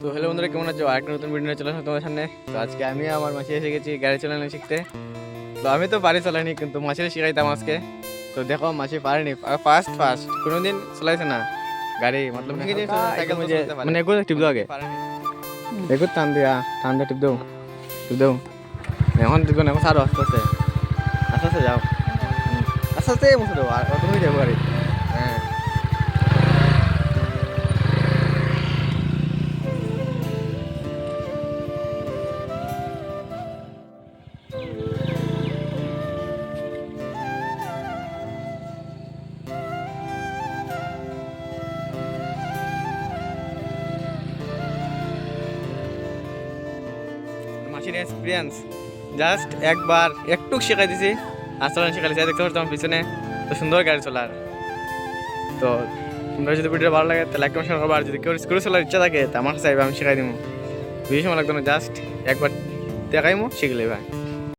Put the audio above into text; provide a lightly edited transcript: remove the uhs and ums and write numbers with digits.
তো হ্যালো বন্ধুরা, কেমন আছো? আরেকটা নতুন ভিডিও নিয়ে চলে আসলাম তোমাদের সামনে। তো আজকে আমি আমার মাসি এসে গেছি গাড়ি চালানো শিখতে। তো আমি তো বাড়ি চালাইনি, কিন্তু মাসির শিখাইতাম আজকে। তো দেখো, মাসি পারেনি, ফার্স্ট ফার্স্ট কোনোদিন চলাইছে না গাড়ি, মতলব শিখে যাই সাইকেল মধ্যে, মানে এগুলো টিপ দাও আগে, এগুলো টান দিয়ে টিপ দাও, টিপ দাও। এখন দেখো না, এখন সারো আস্তে আস্তে, আস্তে আস্তে যাও, আস্তে আস্তে মুছে দাও, আর তুমি যাবো গাড়ি। হ্যাঁ, মাসির এক্সপিরিয়েন্স জাস্ট একবার একটু শেখাই দিছি, আসলে শেখাইছি, দেখতে পারতাম আমার পিছনে তো সুন্দর গাড়ি চলার। তো তোমরা যদি ভিডিও ভালো লাগে তাহলে লাইক কমেন্ট শেয়ার করবা, আর যদি কেউ স্কুলে চলার ইচ্ছা থাকে তা আমার কাছে আইবা, আমি শেখাই দিব। বেশি সময় লাগতো না, জাস্ট একবার দেখাইমো, শিখলে ভাই।